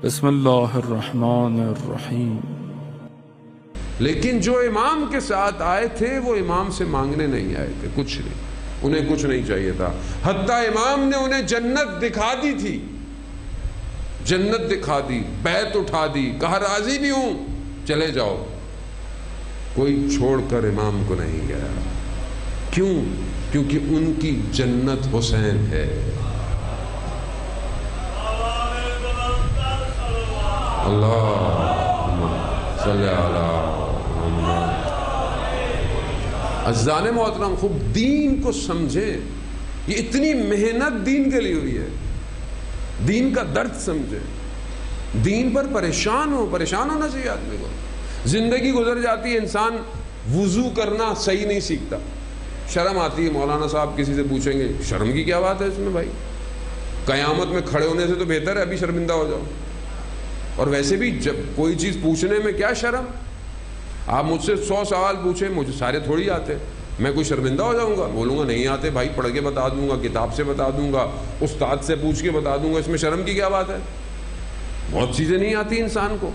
بسم اللہ الرحمن الرحیم۔ لیکن جو امام کے ساتھ آئے تھے وہ امام سے مانگنے نہیں آئے تھے، کچھ نہیں، انہیں کچھ نہیں چاہیے تھا۔ حتیٰ امام نے انہیں جنت دکھا دی تھی، جنت دکھا دی، بیعت اٹھا دی، کہا راضی بھی ہوں، چلے جاؤ۔ کوئی چھوڑ کر امام کو نہیں گیا۔ کیوں؟ کیونکہ ان کی جنت حسین ہے۔ اللہم صلی علی محمد۔ عزیزان محترم، خوب دین کو سمجھیں، یہ اتنی محنت دین کے لیے ہوئی ہے، دین کا درد سمجھیں، دین پر پریشان ہونا چاہیے آدمی کو۔ زندگی گزر جاتی ہے، انسان وضو کرنا صحیح نہیں سیکھتا، شرم آتی ہے، مولانا صاحب کسی سے پوچھیں گے شرم کی کیا بات ہے اس میں بھائی، قیامت میں کھڑے ہونے سے تو بہتر ہے ابھی شرمندہ ہو جاؤ۔ اور ویسے بھی جب کوئی چیز پوچھنے میں کیا شرم، آپ مجھ سے 100 سوال پوچھیں، مجھے سارے تھوڑی آتے، میں کوئی شرمندہ ہو جاؤں گا؟ بولوں گا نہیں آتے بھائی، پڑھ کے بتا دوں گا، کتاب سے بتا دوں گا، استاد سے پوچھ کے بتا دوں گا، اس میں شرم کی کیا بات ہے؟ بہت چیزیں نہیں آتی انسان کو۔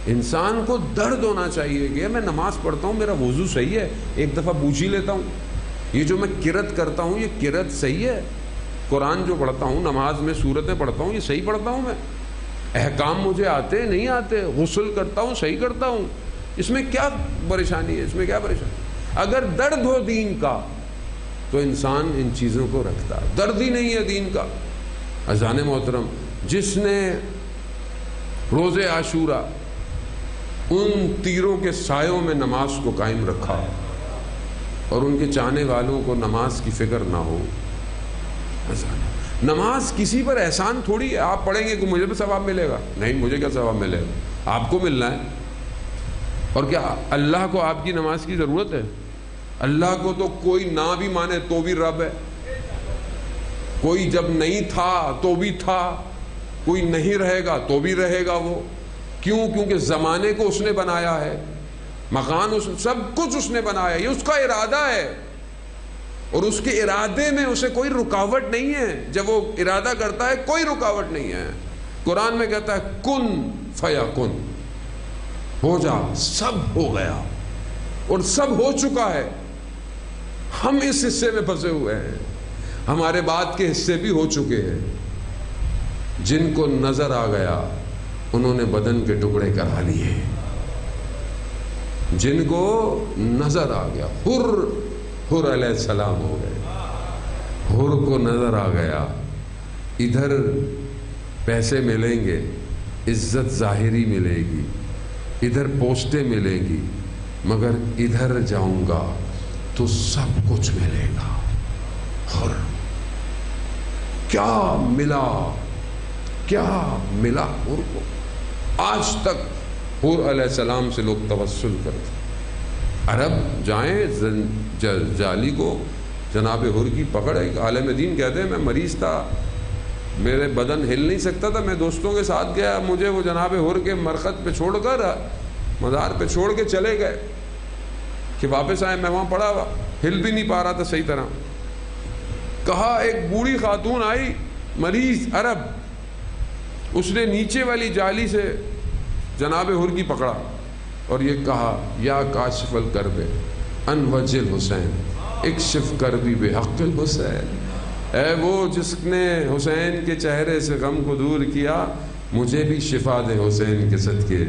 انسان کو درد ہونا چاہیے کہ میں نماز پڑھتا ہوں، میرا وضو صحیح ہے، ایک دفعہ پوچھ ہی لیتا ہوں، یہ جو میں قرأت کرتا ہوں یہ قرأت صحیح ہے، قرآن جو پڑھتا ہوں، نماز میں سورتیں پڑھتا ہوں، یہ صحیح پڑھتا ہوں، میں احکام مجھے آتے نہیں آتے، غسل کرتا ہوں صحیح کرتا ہوں، اس میں کیا پریشانی ہے؟ اس میں کیا پریشانی؟ اگر درد ہو دین کا تو انسان ان چیزوں کو رکھتا، درد ہی نہیں ہے دین کا۔ اذان محترم، جس نے روز عاشورہ ان تیروں کے سایوں میں نماز کو قائم رکھا اور ان کے چاہنے والوں کو نماز کی فکر نہ ہو، نماز کسی پر احسان تھوڑی ہے، آپ پڑھیں گے کہ مجھے بھی ثواب ملے گا، نہیں، مجھے کیا ثواب ملے گا، آپ کو ملنا ہے۔ اور کیا اللہ کو آپ کی نماز کی ضرورت ہے؟ اللہ کو تو کوئی نہ بھی مانے تو بھی رب ہے، کوئی جب نہیں تھا تو بھی تھا، کوئی نہیں رہے گا تو بھی رہے گا وہ۔ کیوں؟ کیونکہ زمانے کو اس نے بنایا ہے، مکان سب کچھ اس نے بنایا، یہ اس کا ارادہ ہے، اور اس کے ارادے میں اسے کوئی رکاوٹ نہیں ہے، جب وہ ارادہ کرتا ہے کوئی رکاوٹ نہیں ہے۔ قرآن میں کہتا ہے کن فیکن، ہو جا، سب ہو گیا، اور سب ہو چکا ہے۔ ہم اس حصے میں پھنسے ہوئے ہیں، ہمارے بعد کے حصے بھی ہو چکے ہیں۔ جن کو نظر آ گیا انہوں نے بدن کے ٹکڑے کرا لیے، جن کو نظر آ گیا، حر علیہ السلام ہو گئے، حر کو نظر آ گیا، ادھر پیسے ملیں گے، عزت ظاہری ملے گی، ادھر پوسٹیں ملیں گی، مگر ادھر جاؤں گا تو سب کچھ ملے گا۔ حر کیا ملا، کیا ملا حر کو؟ آج تک حر علیہ السلام سے لوگ توسل کرتے، عرب جائیں جالی کو جناب حر کی پکڑ ہے۔ عالم دین کہتے ہیں میں مریض تھا، میرے بدن ہل نہیں سکتا تھا، میں دوستوں کے ساتھ گیا، مجھے وہ جناب حر کے مرقد پہ چھوڑ کر مزار پہ چھوڑ کے چلے گئے کہ واپس آئے، میں وہاں پڑا ہوا، ہل بھی نہیں پا رہا تھا صحیح طرح۔ کہا ایک بوڑھی خاتون آئی، مریض عرب، اس نے نیچے والی جالی سے جناب حر کی پکڑا اور یہ کہا یا کاشف الکرب عن وجہ الحسین اکشف کربی بحق الحسین، اے وہ جس نے حسین کے چہرے سے غم کو دور کیا، مجھے بھی شفا دے حسین کے صدقے۔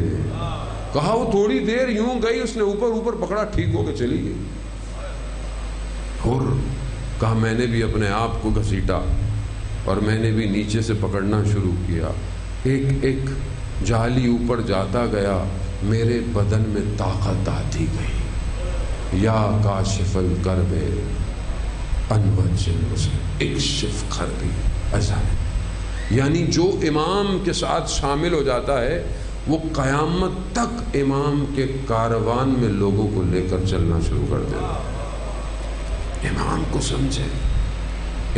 کہا وہ تھوڑی دیر یوں گئی، اس نے اوپر پکڑا، ٹھیک ہو کے چلی گئی۔ حر کہا میں نے بھی اپنے آپ کو گھسیٹا اور میں نے بھی نیچے سے پکڑنا شروع کیا، ایک ایک جالی اوپر جاتا گیا، میرے بدن میں طاقت آتی گئی۔ یا کاشف الکرب عن وجہ الحسین اکشف کربی، ایسا ہے۔ یعنی جو امام کے ساتھ شامل ہو جاتا ہے وہ قیامت تک امام کے کاروان میں لوگوں کو لے کر چلنا شروع کر دیتا۔ امام کو سمجھے،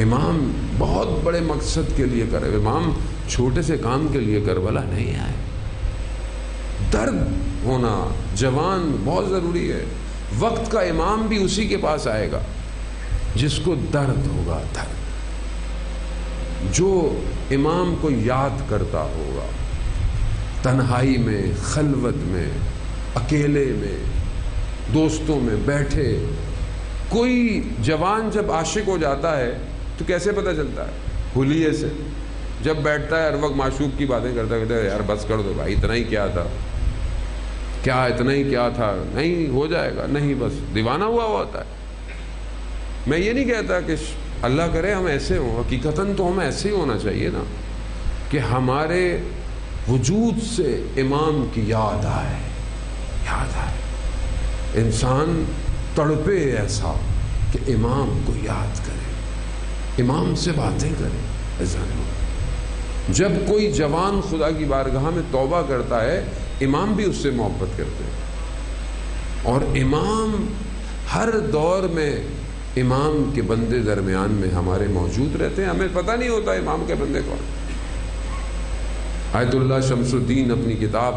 امام بہت بڑے مقصد کے لیے کرے، امام چھوٹے سے کام کے لیے کربلا نہیں آئے۔ درد ہونا جوان بہت ضروری ہے، وقت کا امام بھی اسی کے پاس آئے گا جس کو درد ہوگا، درد، جو امام کو یاد کرتا ہوگا، تنہائی میں، خلوت میں، اکیلے میں، دوستوں میں بیٹھے. کوئی جوان جب عاشق ہو جاتا ہے تو کیسے پتہ چلتا ہے؟ حلیے سے. جب بیٹھتا ہے ہر وقت معشوق کی باتیں کرتا ہے، کہتا ہے یار بس کر دو بھائی، اتنا ہی کیا تھا، کیا اتنا ہی کیا تھا، نہیں ہو جائے گا، نہیں بس دیوانہ ہوا ہوتا ہے. میں یہ نہیں کہتا کہ اللہ کرے ہم ایسے ہوں، حقیقتاً تو ہمیں ایسے ہی ہونا چاہیے نا کہ ہمارے وجود سے امام کی یاد آئے، یاد آئے، انسان تڑپے ایسا کہ امام کو یاد کرے، امام سے باتیں کرے. ایسا نہیں. جب کوئی جوان خدا کی بارگاہ میں توبہ کرتا ہے، امام بھی اس سے محبت کرتے ہیں. اور امام ہر دور میں امام کے بندے درمیان میں ہمارے موجود رہتے ہیں، ہمیں پتہ نہیں ہوتا امام کے بندے کون. آیت اللہ شمس الدین اپنی کتاب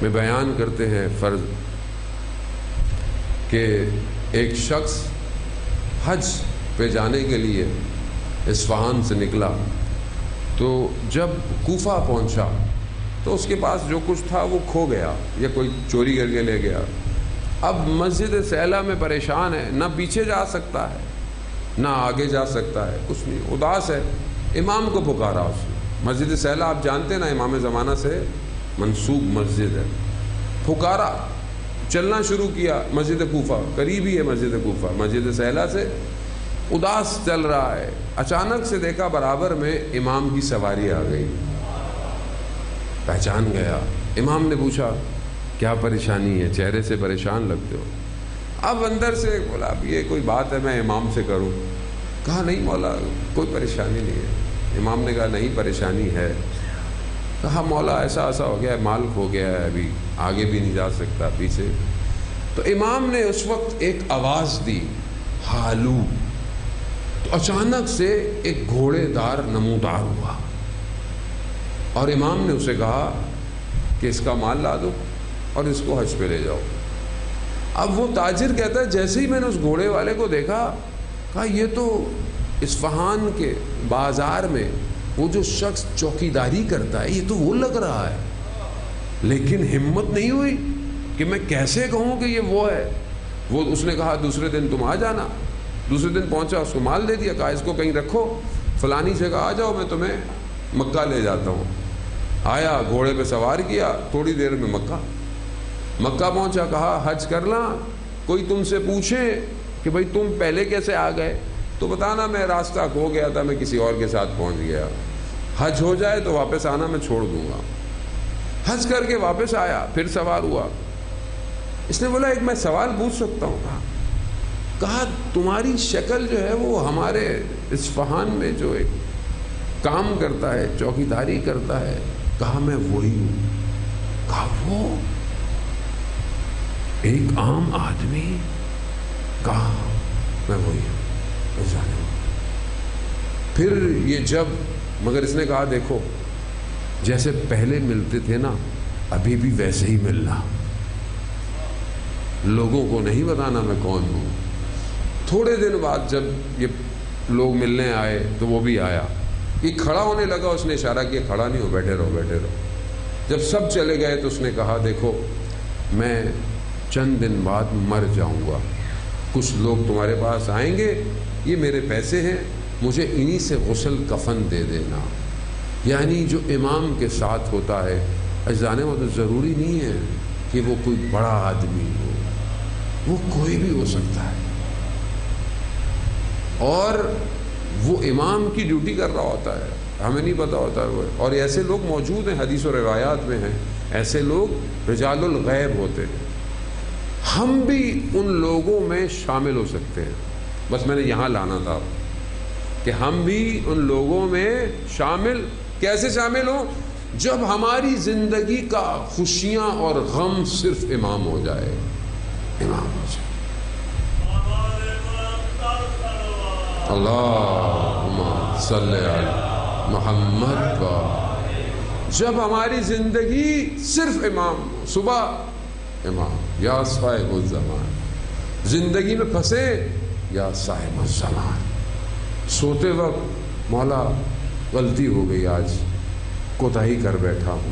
میں بیان کرتے ہیں فرض کہ ایک شخص حج پہ جانے کے لیے اصفہان سے نکلا، تو جب کوفہ پہنچا تو اس کے پاس جو کچھ تھا وہ کھو گیا یا کوئی چوری کر کے لے گیا. اب مسجد سیلہ میں پریشان ہے، نہ پیچھے جا سکتا ہے نہ آگے جا سکتا ہے، کچھ نہیں، اداس ہے. امام کو پکارا اس نے. مسجد سیلہ آپ جانتے نا، امام زمانہ سے منسوب مسجد ہے. پکارا، چلنا شروع کیا. مسجد کوفہ قریب ہی ہے، مسجد کوفہ مسجد سیلہ سے. اداس چل رہا ہے. اچانک سے دیکھا برابر میں امام کی سواری آ گئی، پہچان گیا. امام نے پوچھا کیا پریشانی ہے، چہرے سے پریشان لگتے ہو. اب اندر سے بولا اب یہ کوئی بات ہے میں امام سے کروں؟ کہا نہیں مولا کوئی پریشانی نہیں ہے. امام نے کہا نہیں پریشانی ہے. کہا مولا ایسا ایسا ہو گیا ہے، مال کھو گیا ہے، ابھی آگے بھی نہیں جا سکتا پیچھے. تو امام نے اس وقت ایک آواز دی، ہالو. تو اچانک سے ایک گھوڑے دار نمودار ہوا اور امام نے اسے کہا کہ اس کا مال لا دو اور اس کو حج پہ لے جاؤ. اب وہ تاجر کہتا ہے جیسے ہی میں نے اس گھوڑے والے کو دیکھا، کہا یہ تو اصفہان کے بازار میں وہ جو شخص چوکیداری کرتا ہے یہ تو وہ لگ رہا ہے. لیکن ہمت نہیں ہوئی کہ میں کیسے کہوں کہ یہ وہ ہے. وہ اس نے کہا دوسرے دن تم آ جانا. دوسرے دن پہنچا، اس کو مال دے دیا، کہا اس کو کہیں رکھو، فلانی جگہ آ جاؤ، میں تمہیں مکہ لے جاتا ہوں. آیا، گھوڑے پہ سوار کیا، تھوڑی دیر میں مکہ پہنچا. کہا حج کرنا. کوئی تم سے پوچھے کہ بھئی تم پہلے کیسے آ گئے تو بتانا میں راستہ کھو گیا تھا، میں کسی اور کے ساتھ پہنچ گیا. حج ہو جائے تو واپس آنا، میں چھوڑ دوں گا. حج کر کے واپس آیا، پھر سوار ہوا. اس نے بولا ایک میں سوال پوچھ سکتا ہوں؟ کہا تمہاری شکل جو ہے وہ ہمارے اصفہان میں جو ایک کام کرتا ہے، چوکیداری کرتا ہے. کہا میں وہی ہوں. کہا وہ ایک عام آدمی؟ کہا میں وہی ہوں. پھر یہ جب مگر اس نے کہا دیکھو جیسے پہلے ملتے تھے نا، ابھی بھی ویسے ہی ملنا، لوگوں کو نہیں بتانا میں کون ہوں. تھوڑے دن بعد جب یہ لوگ ملنے آئے تو وہ بھی آیا. یہ کھڑا ہونے لگا، اس نے اشارہ کیا کھڑا نہیں ہو، بیٹھے رہو بیٹھے رہو. جب سب چلے گئے تو اس نے کہا دیکھو میں چند دن بعد مر جاؤں گا، کچھ لوگ تمہارے پاس آئیں گے، یہ میرے پیسے ہیں، مجھے انہی سے غسل کفن دے دینا. یعنی جو امام کے ساتھ ہوتا ہے اجزانے وہ تو ضروری نہیں ہے کہ وہ کوئی بڑا آدمی ہو، وہ کوئی بھی ہو سکتا ہے. اور وہ امام کی ڈیوٹی کر رہا ہوتا ہے، ہمیں نہیں پتہ ہوتا ہے. اور ایسے لوگ موجود ہیں، حدیث و روایات میں ہیں، ایسے لوگ رجال الغیب ہوتے ہیں. ہم بھی ان لوگوں میں شامل ہو سکتے ہیں. بس میں نے یہاں لانا تھا کہ ہم بھی ان لوگوں میں شامل. کیسے شامل ہوں؟ جب ہماری زندگی کا خوشیاں اور غم صرف امام ہو جائے. امام ہو جائے. اللہم صلی علی محمد. جب ہماری زندگی صرف امام، صبح امام یا صاحب الزمان، زندگی میں پھنسے یا صاحب الزمان، سوتے وقت مولا غلطی ہو گئی، آج کوتاہی کر بیٹھا ہوں،